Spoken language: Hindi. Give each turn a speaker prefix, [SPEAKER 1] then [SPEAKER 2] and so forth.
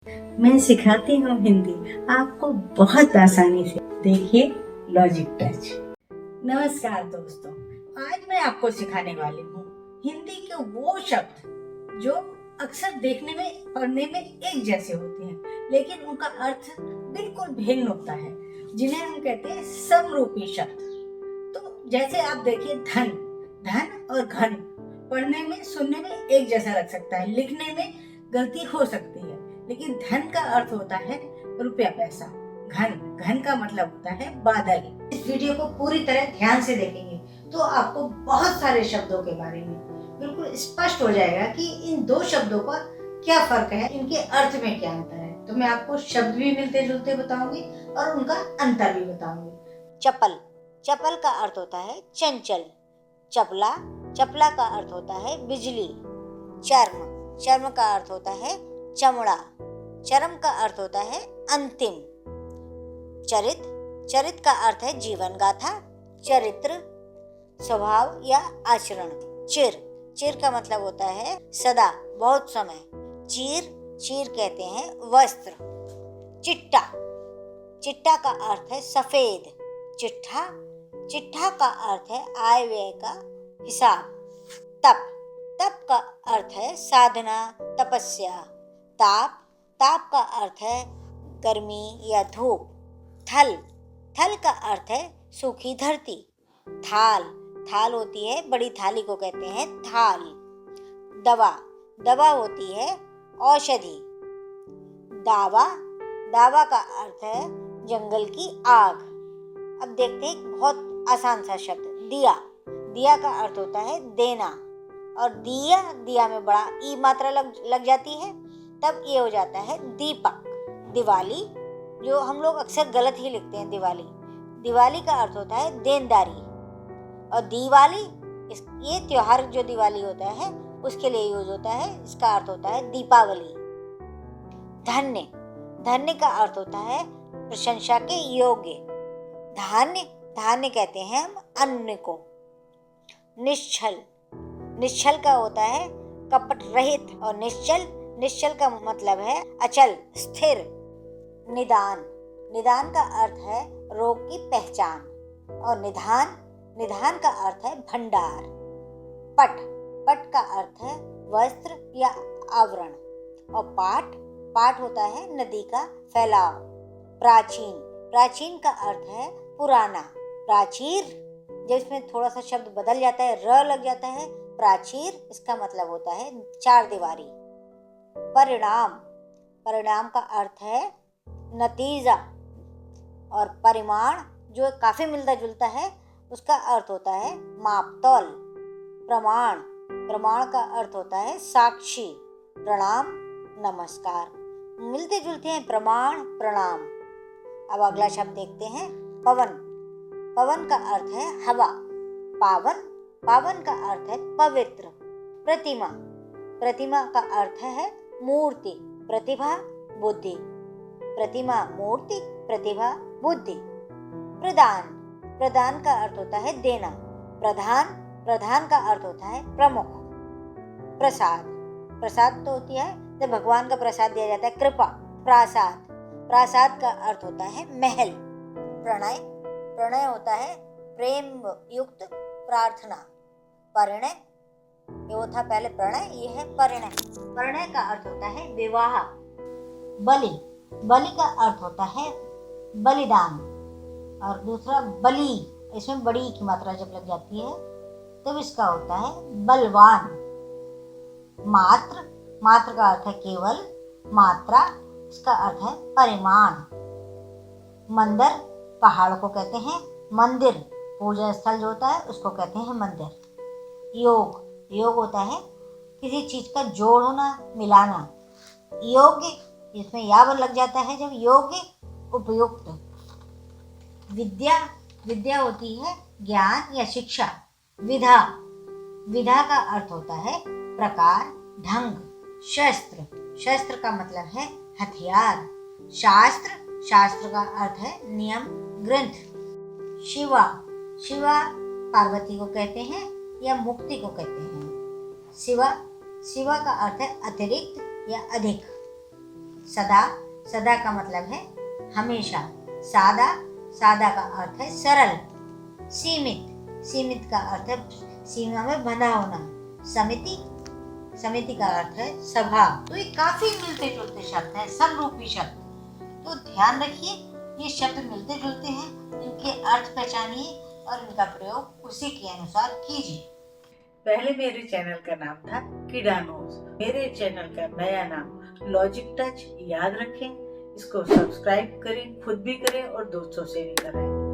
[SPEAKER 1] मैं सिखाती हूँ हिंदी आपको बहुत आसानी से। देखिए लॉजिक टच। नमस्कार दोस्तों, आज मैं आपको सिखाने वाली हूँ हिंदी के वो शब्द जो अक्सर देखने में पढ़ने में एक जैसे होते हैं, लेकिन उनका अर्थ बिल्कुल भिन्न होता है, जिन्हें हम कहते हैं समरूपी शब्द। तो जैसे आप देखिए धन, धन और घन पढ़ने में सुनने में एक जैसा लग सकता है, लिखने में गलती हो सकती है, लेकिन धन का अर्थ होता है रुपया पैसा। घन, घन का मतलब होता है बादल। इस वीडियो को पूरी तरह ध्यान से देखेंगे तो आपको बहुत सारे शब्दों के बारे में बिल्कुल स्पष्ट हो जाएगा कि इन दो शब्दों का क्या फर्क है, इनके अर्थ में क्या अंतर है। तो मैं आपको शब्द भी मिलते जुलते बताऊंगी और उनका अंतर भी बताऊंगी।
[SPEAKER 2] चपल, चपल का अर्थ होता है चंचल। चपला, चपला का अर्थ होता है बिजली। चर्म, चर्म का अर्थ होता है चमड़ा। चरम का अर्थ होता है अंतिम। चरित, चरित का अर्थ है जीवन गाथा, चरित्र, स्वभाव या आचरण। चिर, चिर का मतलब होता है सदा, बहुत समय। चीर, चीर कहते हैं वस्त्र। चिट्टा, चिट्टा का अर्थ है सफेद। चिट्ठा, चिट्ठा का अर्थ है आय व्यय का हिसाब। तप, तप का अर्थ है साधना, तपस्या। ताप, ताप का अर्थ है गर्मी या धूप। थल, थल का अर्थ है सूखी धरती। थाल, थाल होती है बड़ी थाली को कहते हैं थाल। दवा, दवा होती है औषधि। दावा, दावा का अर्थ है जंगल की आग। अब देखते हैं बहुत आसान सा शब्द दिया। दिया का अर्थ होता है देना, और दिया, दिया में बड़ा ई मात्रा लग जाती है, तब ये हो जाता है दीपक। दिवाली, जो हम लोग अक्सर गलत ही लिखते हैं दिवाली, दिवाली का अर्थ होता है देनदारी। और दिवाली, ये त्योहार जो दिवाली होता है उसके लिए यूज होता है, इसका अर्थ होता है दीपावली। धन्य, धन्य का अर्थ होता है प्रशंसा के योग्य। धान्य, धान्य कहते हैं हम अन्न को। निश्चल, निश्चल का होता है कपट रहित, और निश्चल, निश्चल का मतलब है अचल, स्थिर। निदान, निदान का अर्थ है रोग की पहचान। और निधान, निधान का अर्थ है भंडार। पट, पट का अर्थ है वस्त्र या आवरण। और पाट, पाट होता है नदी का फैलाव। प्राचीन, प्राचीन का अर्थ है पुराना। प्राचीर, जब इसमें थोड़ा सा शब्द बदल जाता है, र लग जाता है, प्राचीर, इसका मतलब होता है चार दीवारी। परिणाम, परिणाम का अर्थ है नतीजा। और परिमाण, जो काफी मिलता जुलता है, उसका अर्थ होता है मापतौल। प्रमाण, प्रमाण का अर्थ होता है साक्षी। प्रणाम, नमस्कार, मिलते जुलते हैं प्रमाण, प्रणाम। अब अगला शब्द देखते हैं पवन। पवन का अर्थ है हवा। पावन, पावन का अर्थ है पवित्र। प्रतिमा, प्रतिमा का अर्थ है मूर्ति। प्रतिभा, बुद्धि। प्रतिमा, मूर्ति, प्रतिभा, बुद्धि। प्रदान, प्रदान का अर्थ होता है देना। प्रधान, प्रधान का अर्थ होता है प्रमुख। प्रसाद, प्रसाद तो होती है जब भगवान का प्रसाद दिया जाता है, कृपा। प्रासाद, प्रासाद का अर्थ होता है महल। प्रणय, प्रणय होता है प्रेम युक्त प्रार्थना। परिणय, ये वो था पहले प्रणय, ये है परिणय। परिणय का अर्थ होता है विवाह। बलि, बलि का अर्थ होता है बलिदान। और दूसरा बलि, इसमें बड़ी की मात्रा जब लग जाती है तब इसका होता है बलवान। मात्र, मात्र का अर्थ है केवल, मात्रा, इसका अर्थ है परिमाण। मंदिर, पहाड़ को कहते हैं मंदिर। पूजा स्थल जो होता है उसको कहते हैं मंदिर। योग, योग होता है किसी चीज का जोड़ होना, मिलाना। योग्य, इसमें यावन लग जाता है जब योग्य, उपयुक्त। विद्या, विद्या होती है ज्ञान या शिक्षा। विधा, विधा का अर्थ होता है प्रकार, ढंग। शस्त्र, शस्त्र का मतलब है हथियार। शास्त्र, शास्त्र का अर्थ है नियम, ग्रंथ। शिवा, शिवा पार्वती को कहते हैं या मुक्ति को कहते हैं। शिवा, शिवा का अर्थ है अतिरिक्त या अधिक। सदा, सदा का मतलब है हमेशा। सादा, सादा का अर्थ है सरल। सीमित, सीमित का अर्थ है सीमा में बंधा होना। समिति, समिति का अर्थ है सभा। तो ये काफी मिलते जुलते शब्द हैं, समरूपी शब्द। तो ध्यान रखिए, ये शब्द मिलते जुलते हैं, इनके अर्थ पहचानिए और इनका प्रयोग उसी के अनुसार कीजिए।
[SPEAKER 1] पहले मेरे चैनल का नाम था किडानोज। मेरे चैनल का नया नाम लॉजिक टच। याद रखें, इसको सब्सक्राइब करें, खुद भी करें और दोस्तों से भी कराएं।